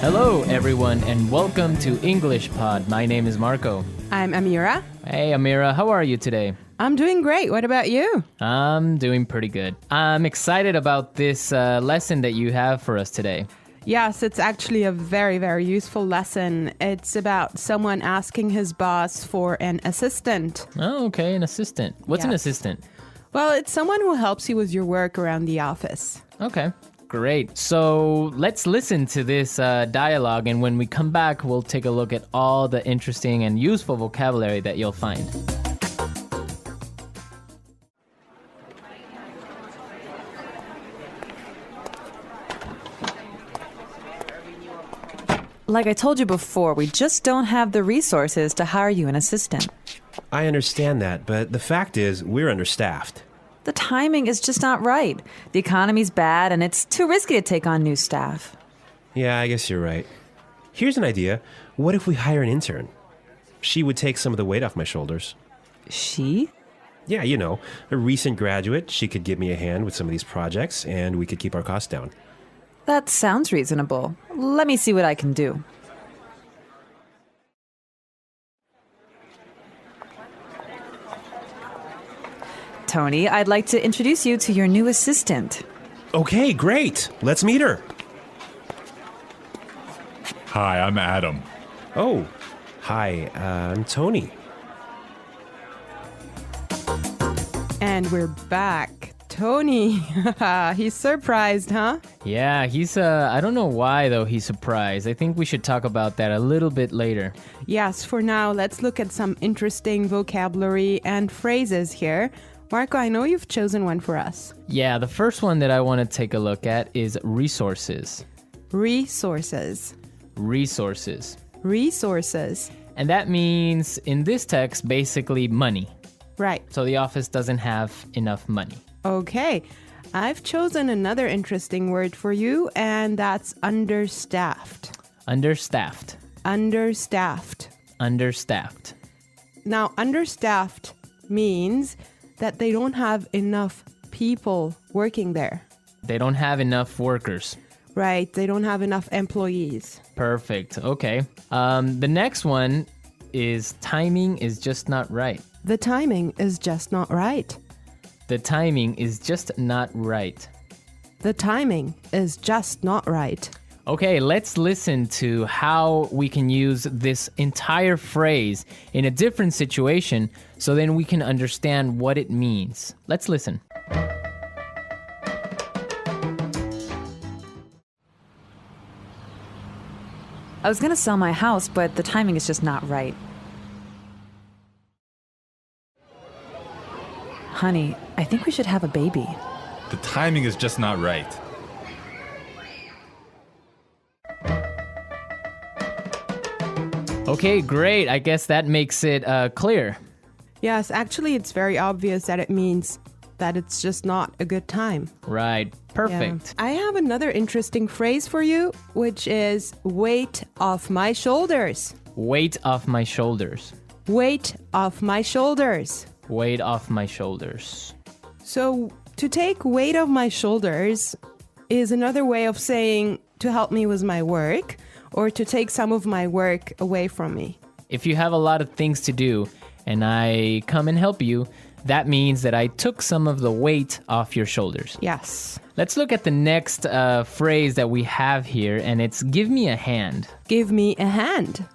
Hello, everyone, and welcome to English Pod. My name is Marco. I'm Amira. Hey, Amira, how are you today? I'm doing great. What about you? I'm doing pretty good. I'm excited about this lesson that you have for us today. Yes, it's actually a very, very useful lesson. It's about someone asking his boss for an assistant. Oh, okay, an assistant. What's an Yes. assistant? Well, it's someone who helps you with your work around the office. Okay, great. So let's listen to this dialogue, and when we come back, we'll take a look at all the interesting and useful vocabulary that you'll find. Like I told you before, we just don't have the resources to hire you an assistant. I understand that, but the fact is, we're understaffed. The timing is just not right. The economy's bad, and it's too risky to take on new staff. Yeah, I guess you're right. Here's an idea. What if we hire an intern? She would take some of the weight off my shoulders. She? Yeah, you know, a recent graduate. She could give me a hand with some of these projects, and we could keep our costs down. That sounds reasonable. Let me see what I can do. Tony, I'd like to introduce you to your new assistant. Okay, great. Let's meet her. Hi, I'm Adam. Oh, hi, I'm Tony. And we're back. Tony, he's surprised, huh? Yeah, he's, I don't know why, though, he's surprised. I think we should talk about that a little bit later. Yes, for now, let's look at some interesting vocabulary and phrases here. Marco, I know you've chosen one for us. Yeah, the first one that I want to take a look at is resources. Resources. Resources. Resources. And that means, in this text, basically money. Right. So the office doesn't have enough money. Okay. I've chosen another interesting word for you, and that's understaffed. Understaffed. Understaffed. Understaffed. Now, understaffed means that they don't have enough people working there. They don't have enough workers. Right. They don't have enough employees. Perfect. Okay. The next one is timing is just not right. The timing is just not right. The timing is just not right. The timing is just not right. Okay, let's listen to how we can use this entire phrase in a different situation so then we can understand what it means. Let's listen. I was going to sell my house, but the timing is just not right. Honey, I think we should have a baby. The timing is just not right. Okay, great. I guess that makes it clear. Yes, actually, it's very obvious that it means that it's just not a good time. Right. Perfect. Yeah. I have another interesting phrase for you, which is weight off my shoulders. Weight off my shoulders. Weight off my shoulders. Weight off my shoulders. So, to take weight off my shoulders is another way of saying to help me with my work or to take some of my work away from me. If you have a lot of things to do and I come and help you, that means that I took some of the weight off your shoulders. Yes. Let's look at the next phrase that we have here, and it's give me a hand. Give me a hand.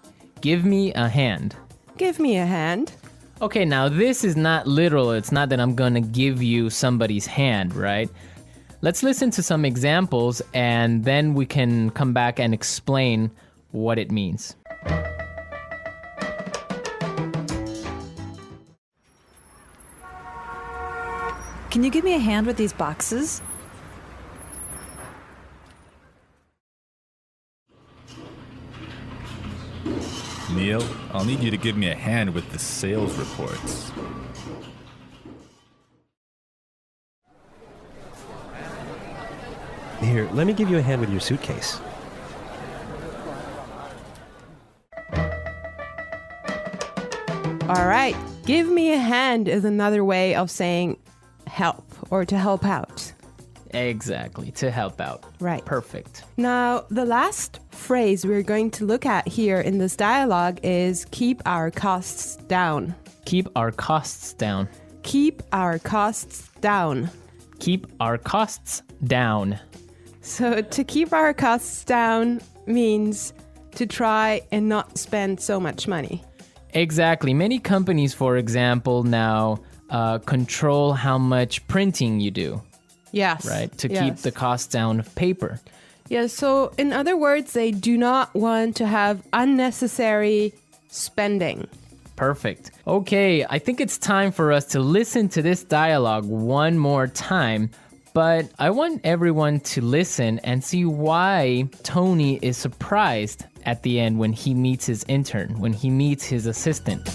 Give me a hand. Give me a hand. Okay, now this is not literal. It's not that I'm gonna give you somebody's hand, right? Let's listen to some examples and then we can come back and explain what it means. Can you give me a hand with these boxes? Neil, I'll need you to give me a hand with the sales reports. Here, let me give you a hand with your suitcase. All right. Give me a hand is another way of saying help or to help out. Exactly, to help out. Right. Perfect. Now, the last phrase we're going to look at here in this dialogue is keep our costs down. Keep our costs down. Keep our costs down. Keep our costs down. So to keep our costs down means to try and not spend so much money. Exactly. Many companies, for example, now control how much printing you do, Yes. right? To keep yes. the cost down of paper. Yeah, so in other words, they do not want to have unnecessary spending. Perfect. Okay, I think it's time for us to listen to this dialogue one more time. But I want everyone to listen and see why Tony is surprised at the end when he meets his intern, when he meets his assistant.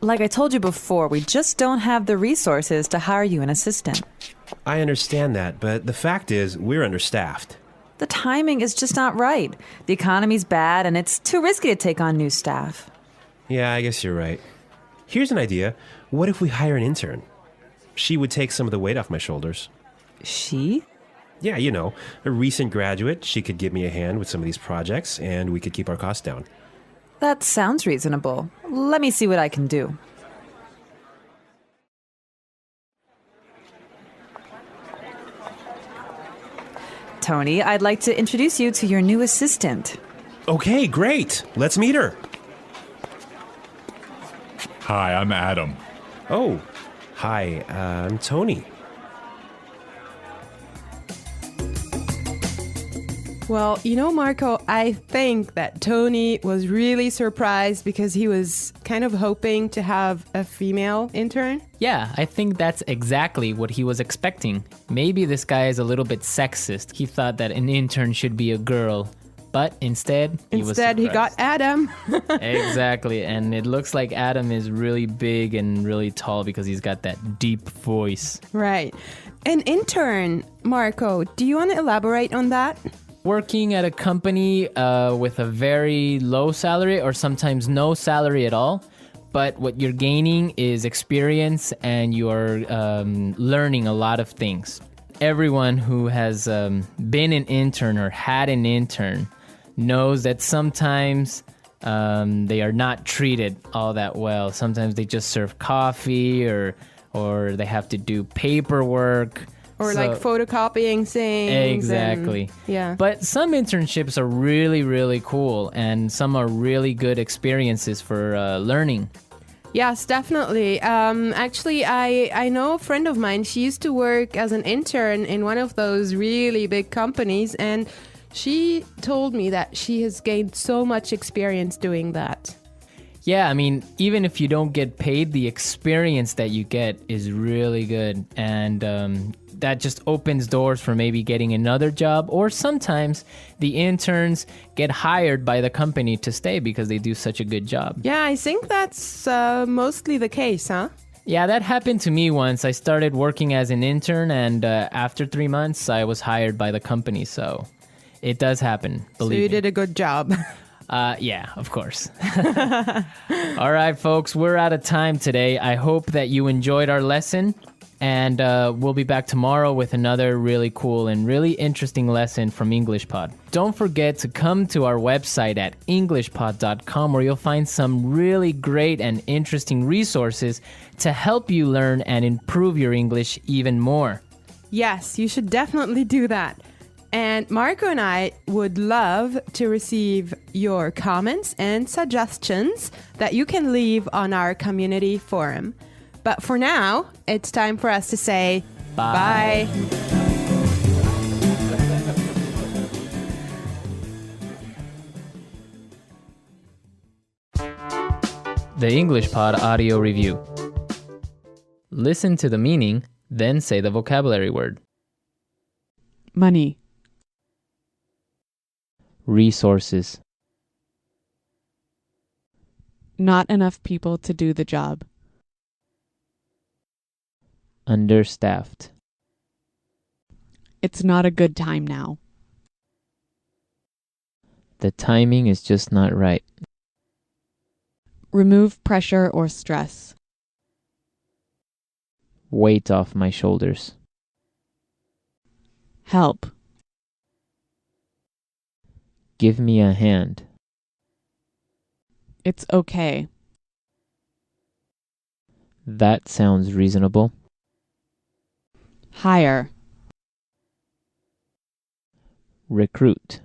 Like I told you before, we just don't have the resources to hire you an assistant. I understand that, but the fact is, we're understaffed. The timing is just not right. The economy's bad, and it's too risky to take on new staff. Yeah, I guess you're right. Here's an idea. What if we hire an intern? She would take some of the weight off my shoulders. She? Yeah, you know, a recent graduate. She could give me a hand with some of these projects, and we could keep our costs down. That sounds reasonable. Let me see what I can do. Tony, I'd like to introduce you to your new assistant. Okay, great. Let's meet her. Hi, I'm Adam. Oh, hi, I'm Tony. Well, you know, Marco, I think that Tony was really surprised because he was kind of hoping to have a female intern. Yeah, I think that's exactly what he was expecting. Maybe this guy is a little bit sexist. He thought that an intern should be a girl. But instead, he got Adam. Exactly, and it looks like Adam is really big and really tall because he's got that deep voice. Right. An intern, Marco, do you want to elaborate on that? Working at a company with a very low salary or sometimes no salary at all, but what you're gaining is experience and you're learning a lot of things. Everyone who has been an intern or had an intern knows that sometimes they are not treated all that well. Sometimes they just serve coffee or they have to do paperwork. Or like photocopying things. Exactly. Yeah. But some internships are really, really cool and some are really good experiences for learning. Yes, definitely. Actually, I know a friend of mine. She used to work as an intern in one of those really big companies, and she told me that she has gained so much experience doing that. Yeah, I mean, even if you don't get paid, the experience that you get is really good. And that just opens doors for maybe getting another job. Or sometimes the interns get hired by the company to stay because they do such a good job. Yeah, I think that's mostly the case, huh? Yeah, that happened to me once. I started working as an intern, and after 3 months, I was hired by the company. So it does happen, believe me. So you did a good job. Yeah, of course. All right, folks, we're out of time today. I hope that you enjoyed our lesson, and we'll be back tomorrow with another really cool and really interesting lesson from EnglishPod. Don't forget to come to our website at englishpod.com, where you'll find some really great and interesting resources to help you learn and improve your English even more. Yes, you should definitely do that. And Marco and I would love to receive your comments and suggestions that you can leave on our community forum. But for now, it's time for us to say bye. The English Pod Audio Review. Listen to the meaning, then say the vocabulary word. Money. Resources. Not enough people to do the job. Understaffed. It's not a good time now. The timing is just not right. Remove pressure or stress. Weight off my shoulders. Help. Give me a hand. It's okay. That sounds reasonable. Hire. Recruit.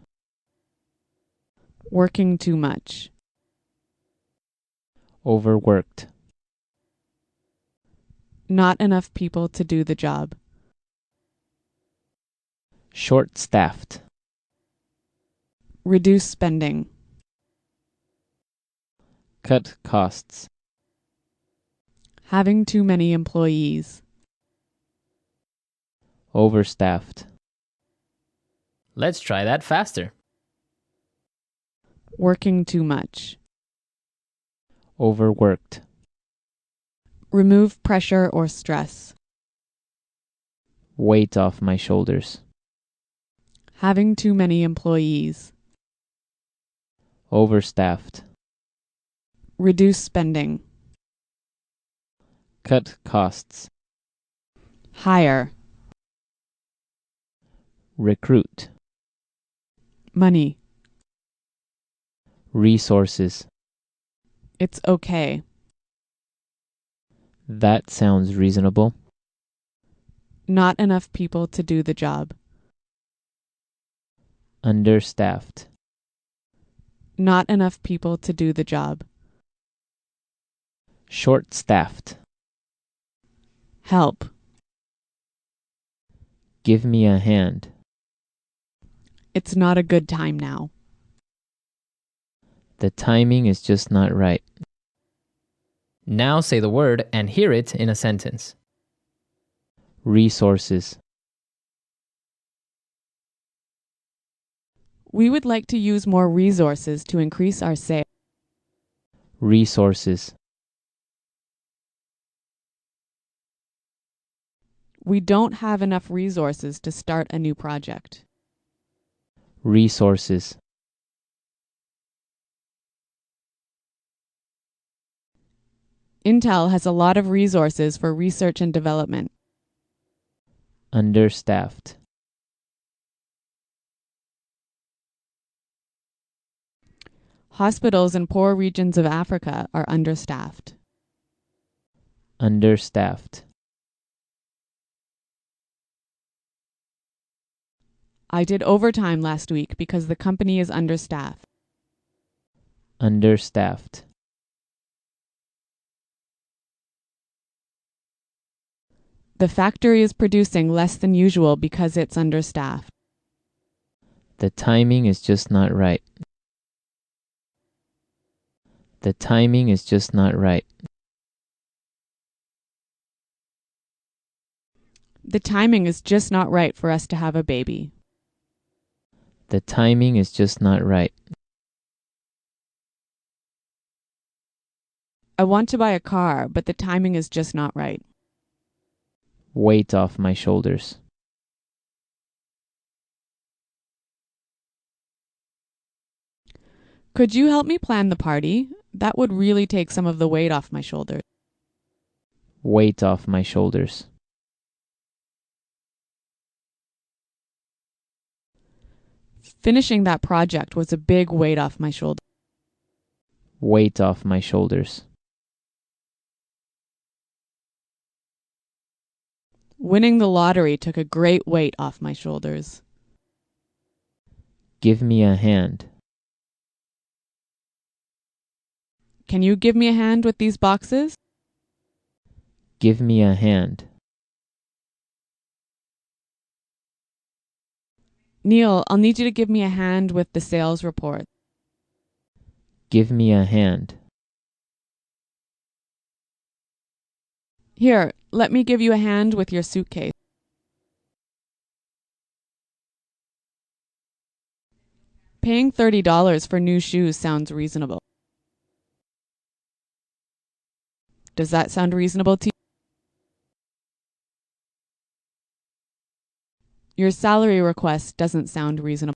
Working too much. Overworked. Not enough people to do the job. Short-staffed. Reduce spending. Cut costs. Having too many employees. Overstaffed. Let's try that faster. Working too much. Overworked. Remove pressure or stress. Weight off my shoulders. Having too many employees. Overstaffed. Reduce spending. Cut costs. Hire. Recruit. Money. Resources. It's okay. That sounds reasonable. Not enough people to do the job. Understaffed. Not enough people to do the job. Short-staffed. Help. Give me a hand. It's not a good time now. The timing is just not right. Now say the word and hear it in a sentence. Resources. We would like to use more resources to increase our sales. Resources. We don't have enough resources to start a new project. Resources. Intel has a lot of resources for research and development. Understaffed. Hospitals in poor regions of Africa are understaffed. Understaffed. I did overtime last week because the company is understaffed. Understaffed. The factory is producing less than usual because it's understaffed. The timing is just not right. The timing is just not right. The timing is just not right for us to have a baby. The timing is just not right. I want to buy a car, but the timing is just not right. Weight off my shoulders. Could you help me plan the party? That would really take some of the weight off my shoulders. Weight off my shoulders. Finishing that project was a big weight off my shoulders. Weight off my shoulders. Winning the lottery took a great weight off my shoulders. Give me a hand. Can you give me a hand with these boxes? Give me a hand. Neil, I'll need you to give me a hand with the sales report. Give me a hand. Here, let me give you a hand with your suitcase. Paying $30 for new shoes sounds reasonable. Does that sound reasonable to you? Your salary request doesn't sound reasonable.